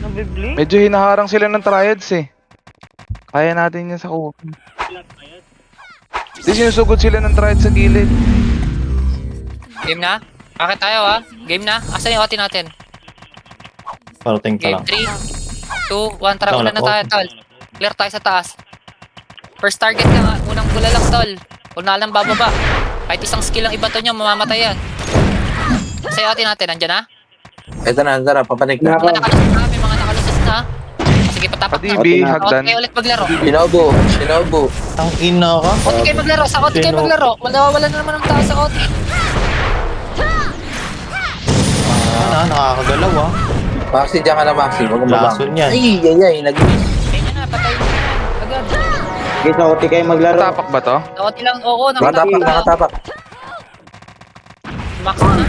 Nabibli. Medyo hinaharang sila ng triads eh. Kaya natin yan sa kuha. Di sinusugod sila ng triads sa gilid. Game na? Bakit tayo, ha? Game na? Asan yung OT natin? Parating pa Game lang. 3, 2, 1. Tara, una na tayo, tol. Clear tayo sa taas. First target lang, ha? Unang gula lang, tol. Una lang bababa. Kahit isang skill lang ibato nyo, mamamatay yan. Sa OT natin, nandyan na? Eto na, tara, papanik na. Mga nakalusot na, may mga nakalusot na. Sige, patapak na. Padibi, OT hagdan. kayo ulit maglaro. Shinobu. Ang ina ka. OT kayo maglaro, sa OT kayo maglaro. Wala na naman ang tao sa OT. Nakakagalaw ah. Maxi, diyan ka na, Maxi. Huwag mong babang. Lason yan. Ay, nag-miss. Kaya na, patay na yan. Agad. Sige, sa Oti kayo maglaro. Tapak ba to? Sa OT lang, oo, nakatapak na. Nakatapak. Max na.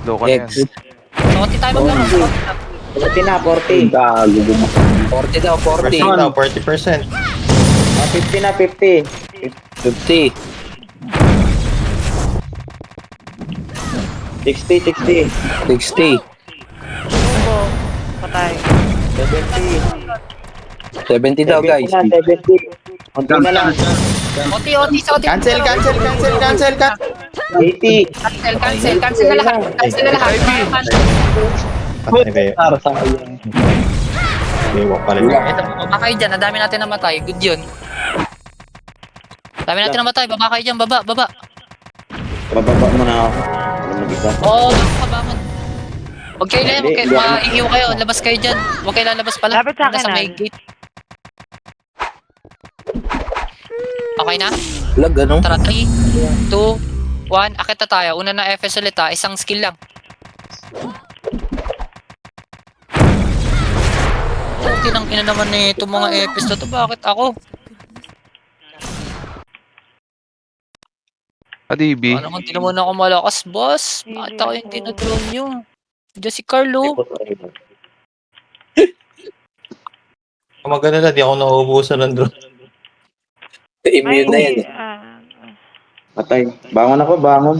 Loko na yan. X. Sa OT tayo maglaro, sa OT lang. 40 na, 40. 40 daw, 40. 40%. 50 na, 50. 50. 60. 60. Inuubo. Patay. 70 daw, guys. 70. Konti na lang. OT, sa OT. Cancel. 80. Cancel na lahat. Patay kayo. Iwak pala yun. Ito, baba kayo dyan. Ang dami natin namatay. Good yun. Dami natin namatay. Baba kayo dyan. Baba. Bababa mo na ako. Alam mo dito. Oo, kabangon. Huwag kayo lang. Maiiw kayo. Labas kayo dyan. Huwag kayo lalabas pala. Lapit sa akin, Nasa may Al. gate. Okay na? Lag, ano? Tara, 3, 2, 1. Akit na tayo. Una na FS ulit, ha. Isang skill lang. Okay nang ina naman nito mga FS na to. Bakit ako? Adibi. Ano naman, di naman ako malakas, boss. Bakit ako yung dinodrone nyo? Diyan si Carlo. Kung maganda di ako nauubusan ng drone. Immune na yan eh. Patay. Bangon ako, bangon.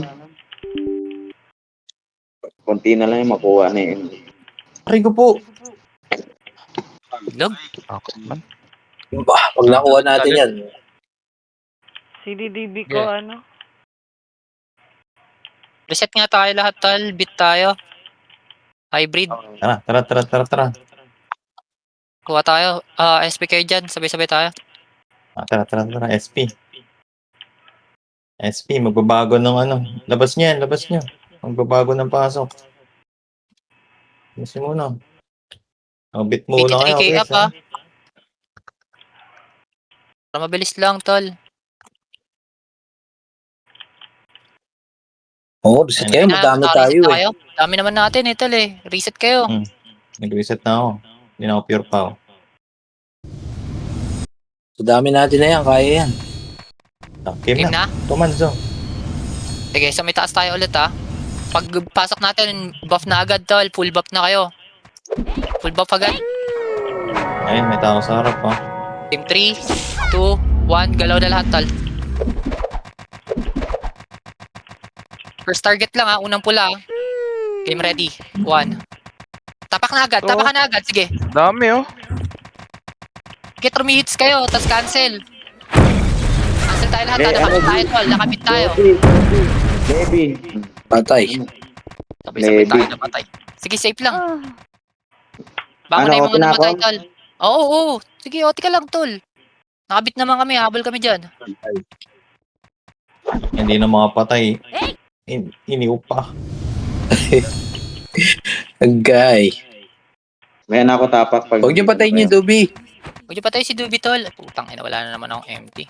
Konti na lang yung makuha na yun. Aray ko po. Log. Ako man. Pag nakuha natin yan. CDDB ko, Yeah. ano? Reset nga tayo lahat, tol. Bit tayo. Hybrid. Tara. Kuha tayo. SP kayo dyan. Sabay-sabay tayo. Tara. SP. SP, magbabago ng ano. Labas niyo. Magbabago ng pasok. Kasi muna. Bit muna kayo. 83k Okay, up, ha? Para mabilis lang, tol. Oo, reset kayo. Madami tayo eh. Dami naman natin, tol eh. Reset kayo. Nag-reset na ako. Hindi na ako pure power. So, dami natin na yan. Kaya yan. Game Game na. na? Tumanzo. Sige, sa may taas tayo ulit, ha? Pag pasok natin, buff na agad, tol. Full buff na kayo. Full buff agad. Ayun, may tao sa harap ha. Team 3, 2, 1. Galaw na lahat, tol. First target lang, ha? Unang pula, ha? Game ready. 1. Tapak na agad. Sige. Dami oh. Sige, hits kayo. Tapos cancel. Cancel tayo lahat. Nakabit tayo, tol. Nakabit tayo. Baby. Patay. Sabay-sabay Maybe. tayo namatay. Sige, safe lang. Baka Ano, na yung okay mga na namatay, ako? tol. Oo. Sige, OT ka lang, tol. Nakabit naman kami. Habol kami dyan. Hindi na mga patay. Iniup pa. Agay. May ako tapak pag... Huwag niyo patayin yung Dubi. Huwag niyo patay si Dubi, tol. Putang ina, wala na naman akong empty.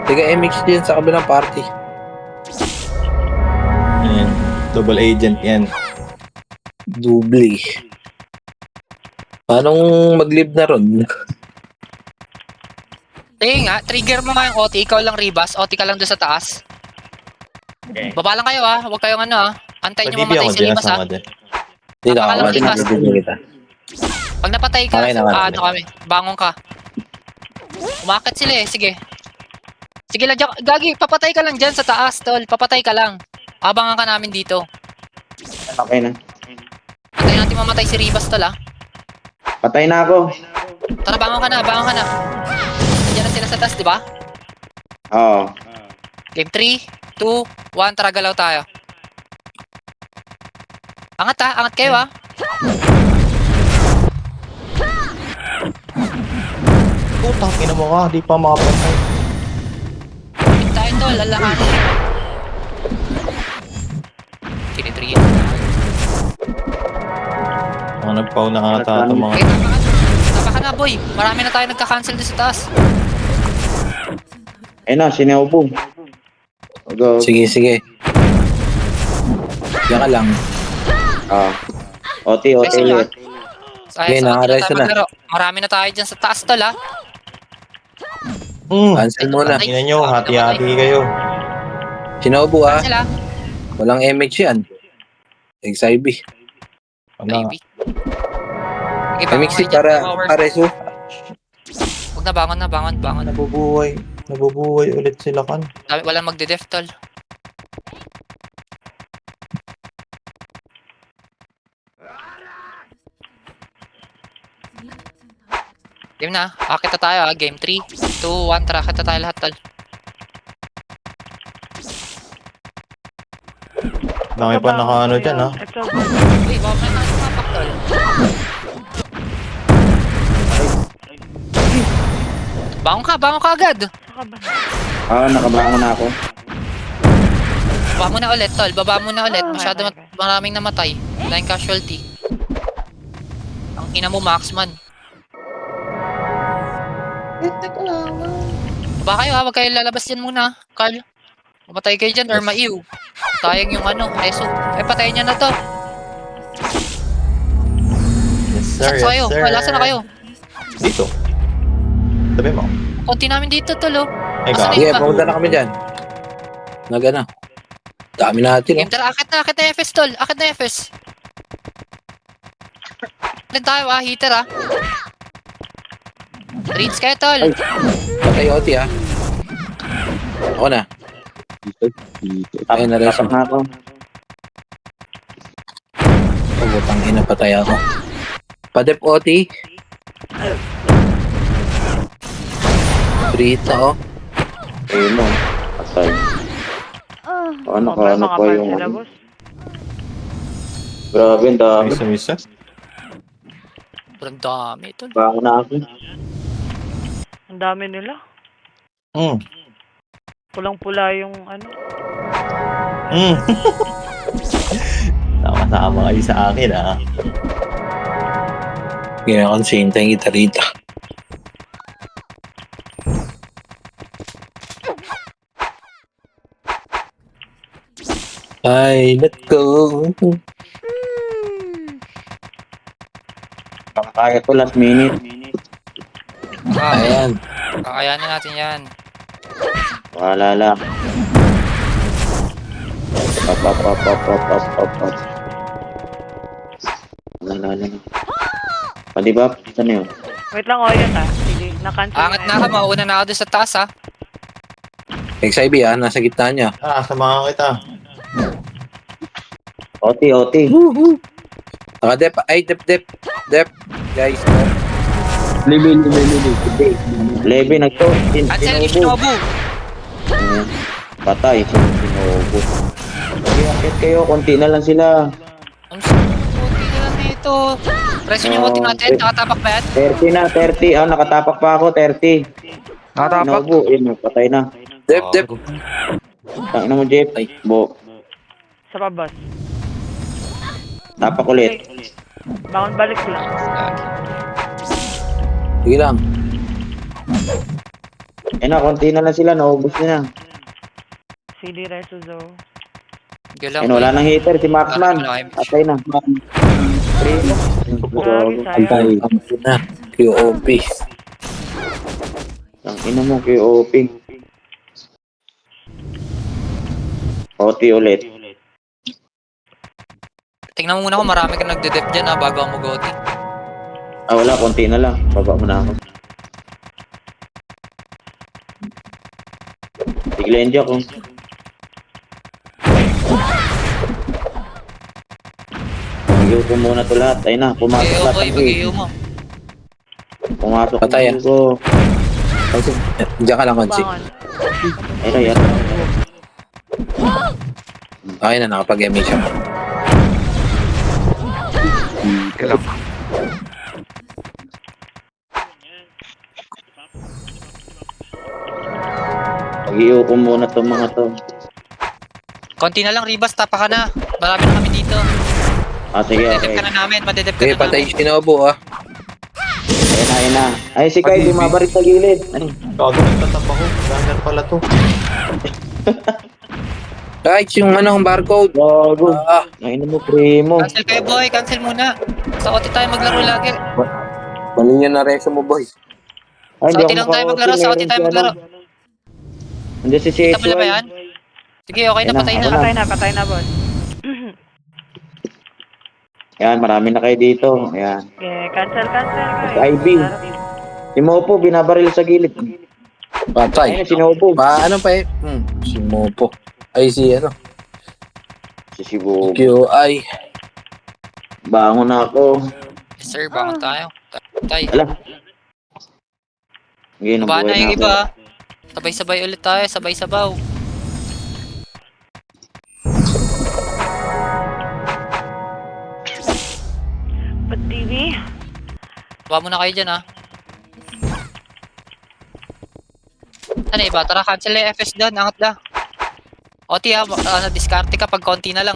Tiga MX din sa kabilang party. Ayan. Double agent yan. Dubli. Paanong mag-live na ron? Sige nga, trigger mo nga yung OT. Ikaw lang, Ribas. OT ka lang doon sa taas. Okay. Baba lang kayo, ha. Huwag kayong ano, ha. Antayin nyo Pag-ibig mamatay ako si dyan, Ribas, ha. sama dyan. Hindi na Napakalang ako. limas. Kita. Pag napatay ka, Okay naman. ano kami, bangon ka. Umakit sila eh, sige. Sige lang, Gagi, papatay ka lang dyan sa taas, tol. Papatay ka lang. Abangan ka namin dito. Okay na. Antayin natin mamatay si Ribas, tol, ha. Patay na ako. Tara, bangon ka na. Diyan na sila sa taas, di ba? Oo. Game 3, 2, 1, tara, galaw tayo. Angat ha, angat kayo ha. Putang ina mo ka, di pa makapatay. Kapit tayo tol, lalahanin. Sinitri yan. Mga nagpaw na ata itong mga... Okay, tapa ka na boy. Marami na tayo nagka-cancel din sa taas. Ayun na, sinaubo. Go. Sige. Diyan ka lang. OT ulit. Ay, Okay, sa atin na nakareso tayo na. maglaro. Marami na tayo dyan sa taas tol ha. Cancel muna. Ina nyo, hati-hati kayo. Shinobu ha. Cancel ha. Walang MX yan. XIB. Wala. Maybe. Sige, bangon MX kayo dyan. para Hours. Aresu. Huwag na, bangon. Nabubuhay ulit sila kan. Walang magde-def tol. Game na. Akit na tayo ha. Game 3, 2, 1. Tara, akit na tayo lahat tol. Dami pa naka-ano dyan ha. Ito. Uy, baka may mga sumapak tol. Bangon ka agad. Saka ba? Nakabangon na ako. Baba mo na ulit tol. Masyado maraming namatay. Line casualty. Ang ina mo, Maxman. Baba kayo ha, wag kayo lalabas dyan muna, Carl. Mamatay kayo dyan or maiw. Sayang yung ano, Eso. Patayin niya na to. Yes sir, Saan kayo? Wala, saan na kayo? Dito. Sabi mo. Konti namin dito tol oh. Ay Asan gago. na Sige, iba? pumunta na kami dyan. Nagana. Dami natin, Game tara, akit na FS tol. Akit na FS. Akit tayo heater Reach kayo tol. Patay OT, Ako na. Ayun na rin siya. Tapak na ako. Pagutang ina, patay ako. Padep OT. Brita, Ayun mo. Patay. Ano Problema pa kapal yung... sila, boss. Grabe, ang dami. Misa. Sobrang dami tol. Bango na ako. Ang dami nila. Mm. Pulang-pula yung ano. Mm. Tama kayo sa akin, Kinakonsintay kita rito. Ay, let's go. Kaya ko last minute. Ayan. Kakayanin natin yan. Wala lang. Up. Wala lang. Pwede ba? Saan yun? Wait lang, yun Sige, na-cancel Angat na ka, mauuna na ako doon sa taas XIB, nasa gitna niya. Samahan kita. OT. Naka-dep. Ay, dep. Guys, Lebe nagto. Cancel yung Shinobu. Ayan. Patay. Sinubo. Akit kayo. Konti na lang sila. Ang suti na lang dito. Preso yung ulti natin, nakatapak ba yan? 30 na. 30. Nakatapak pa ako. 30. Nakatapak. Sinubo. Patay na. dep. Tangin na mo, Jeff. Bo. Sa babas. Tapak ulit. Bangon balik lang. Sige lang. Konti na lang sila. Naubos na. CD Resuzo. Galang. Wala nang hitter. Si Marksman. Patay na. Grabe, sayang. Na. QOP. Tangin na mo, QOP. OT ulit. Tingnan mo muna kung marami ka nagde-dep dyan bago ako mag-OT. Wala. Konti na lang. Baba mo na ako. Tiglenjo ko. Mag-iw ko muna to lahat. Ayun na. Pumasok Mag-iyo lahat. ko, mag-iyo mo. Pumasok Patay, ang ko. Diyan ka lang, Konsi. Bangon. Ayun yan. Okay na, nakapag-MA siya. Kailang. Mag-iw ko muna to mga to. Konti na lang, Ribas, tapa ka na. Marami na kami dito. Sige, Madedep okay. ka na namin, madedep ka Okay, na patay namin. yung Shinobu, Ayun na. Ay, si Kai, bumabarit sa gilid. Ay, Gago, nagtatap ako. Gunner pala to. Guys, yung barcode. gago. Ayun mo, primo. Cancel kayo, boy. Cancel muna. Sa OT tayo maglaro lagi. Mali yan na reso mo, boy. Ay, Sa OT lang tayo maglaro, sa OT tayo maglaro. Andiyan si Kita mo na ba CSY. yan? Sige, okay na, patay na. Patay na, boss. Yan, marami na kayo dito. Yan. Okay, cancel, guys. IB. Si Mopo, binabaril sa gilid. Patay. Ayun, si Nobo. Paano pa si Mopo. Ay, si Si Sibo. QI. Bangon na ako. Yes, sir, bangon tayo. Tay. Ala. Sige, Baba na nabuhay yung na ako. iba. Sabay-sabay ulit tayo, sabay-sabaw. Ba't TV? Baba muna kayo dyan, Ano iba? Tara, cancel yung FS doon. Angat na. OT diskarte ka pag konti na lang,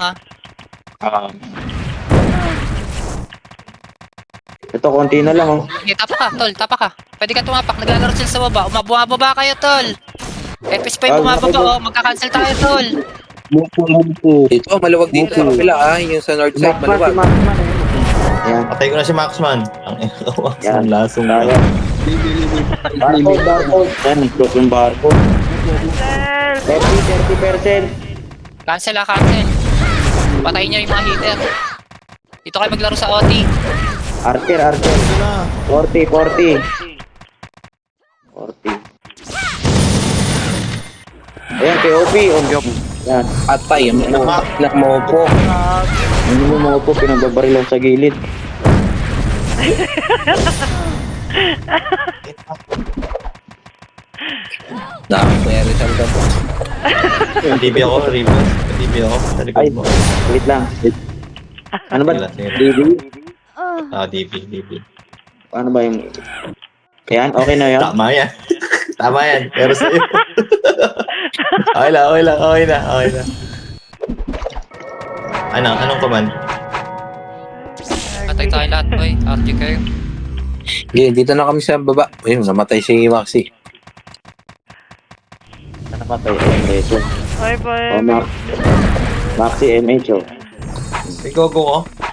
Ito, konti na lang, oh. Sige, tapa ka, tol. Tapa ka. Pwede ka tumapak. Naglalaro sila sa baba. Bumababa kayo, tol. FS pa yung bumababa, Magka-cancel tayo, tol. Ito, maluwag dito sa kapila, Yung sa north side, maluwag. Yan. Patay ko na si Maxman. Ang Yan. lasong Kaya. Barcode. Yan, nag-close yung barcode. Cancel! 30%. Cancel cancel. Patayin niyo yung mga hitter. Dito kayo maglaro sa OT. Archer. Ito na. 40. Ayan, KOP. Yan. Patay, anak mo po. Hindi mo mga po, pinagbabaril ako sa gilid. Nakakayari sa mga po. DB ako, Rivas. DB ako. Sa likod Ay, mo. wait lang. Ano ba? Sige. DB? DB. Ano ba yung... Ayan, okay na yan. Tama yan. Tama yan. Pero sa'yo. Okay na. Anong command? Patay tayo lahat, boy. RG kayo. Okay, dito na kami sa baba. Ayun, namatay si Maxi. Ano pa tayo? MH. Ay, boy. Maxi MH, oh. Ikaw ko.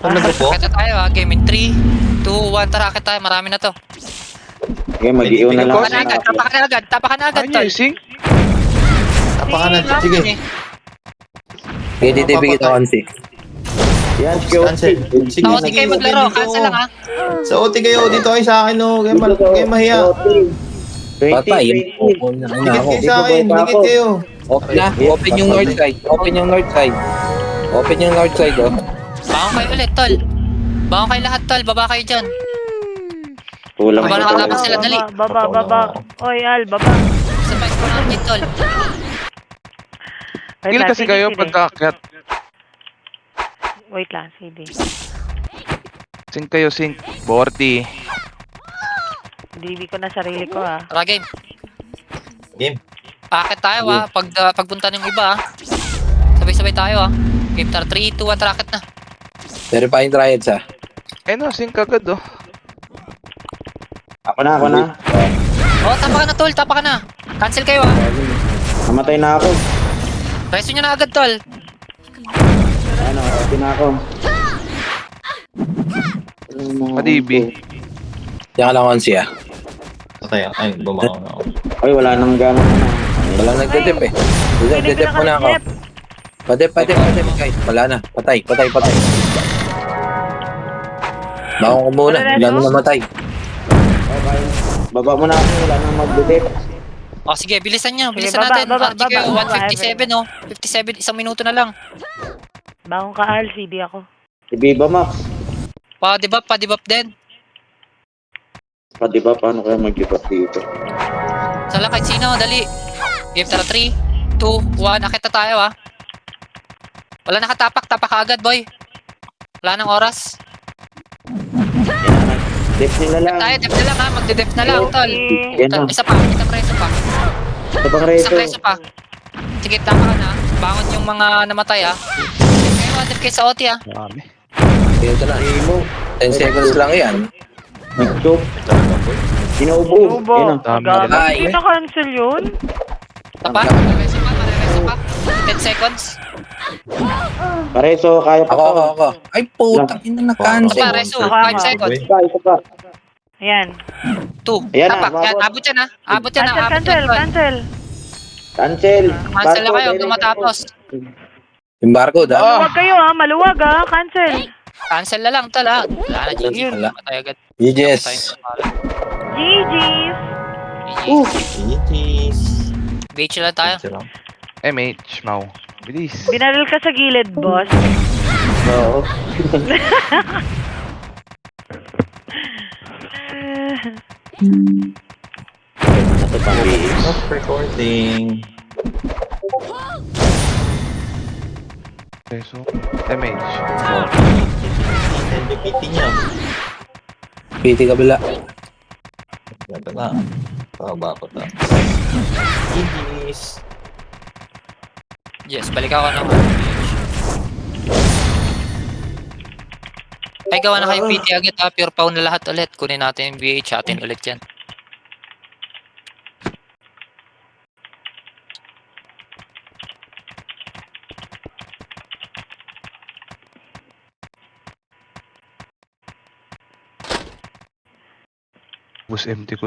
Ano nag po? Kita tayo game in 3, 2, 1. Tara, akit tayo. Marami na to. Okay, mag-iwan na lang. Tapakan na agad, Ano tol. yung sing? Tapakan na. Sige. Okay, DDP kita 1-6. Yan, Cancel. Sige, Sa OT kayo maglaro. Cancel lang, ha. Sa OT kayo. Dito kayo sa akin, oh. Kaya mahiya. Patay, open na Dikit ako. kayo sa akin. Dikit kayo. Open na, open yung north side. Open yung north side, oh. Bangon kayo ulit, tol. Bangon kayo lahat, tol. Baba kayo dyan. Kulang. Baba nakatapos sila, dali. Baba. Oy, Al, baba. Sa vice ko na tol. Wait Kill lang, kasi CD. kayo pagka-akyat. Wait lang, CD. Sing kayo, sing. 40. DB ko na sarili ko, ah. Tara, game. Game. Akit tayo, ha. Pagpunta ng iba, ha. Sabay-sabay tayo, ha. Game tara, 3, 2, 1, tara, akit na. Verifying triads, ha. Eh no, sing kagad, oh. Ako na. Oh, tapa ka na, tol. Tapa ka na. Cancel kayo, ha. Namatay na ako. Reso nyo na agad, tol. Ano, okay na ako. Pa-DB. Yan ka lang 11, ah. Patay. Ay, bumakaw na ako. Ay, wala nang gano'n na. Wala nagdedep, eh. Dedep mo na ako. Padep, guys. Wala na. Patay. Bakong ko muna. Wala na namatay. Okay. Baba mo na ako, wala nang mag-detect. Oh, sige, bilisan nyo. Bilisan baba, natin. baba, RG kayo, baba. 157, oh. 57, isang minuto na lang. Bangon ka, Al, CD ako. Si Viva Max. Pa-debuff din. Di ba, paano kaya mag-give up dito? Sa lakad, sino? Dali. Game tara, 3, 2, 1. Akit na tayo, ha. Wala nakatapak. Tapak ka agad, boy. Wala nang oras. Dep nila lang. Tayo, def na lang, ha. Magde-def na lang, tol. Yan na. Isa pa. Preso pa. Ito pang Isa reto. preso pa. Sige, tapa ka na. Bangon yung mga namatay, ha. Kayo, def kayo sa OT, ha. Marami. Dito na. 10 seconds lang yan. Nag-choke. Inuubo. Ubo. Yan na. Dami Gabi. nila. Hindi na-cancel yun? Tapa. Marereso pa. 10 seconds. Pareso, kaya pa to. Ako. Ay, putang ina na Tapa, cancel. reso. Ako. 5 seconds. Isa pa. Ayan. 2. Ayan na, Tapak. Yan, umabot. abot yan, ha. Abot yan, ha. Abot Cancel. yan, tol. Cancel. Cancel. Cancel na kayo. Huwag matapos. Yung barcode, ha? Maluwag kayo, ha. Maluwag, ha. Cancel. Cancel na lang, tol, ha. Wala na, GG. Wala. Matay agad. GG's. GG's. Cheese. BH lang tayo. MH, Mau. Bilis. Binaril ka sa gilid, boss. Oo. Ito pang BH. Stop recording. Preso. MH. LBPT niya. PT kabila. Ganda na. Pababa ko ta. GG's. Yes, balik ako ng BH. Ay, gawa na kayo PT agad, ha. Pure pound na lahat ulit. Kunin natin yung BH. Atin ulit yan. Bus empty ko.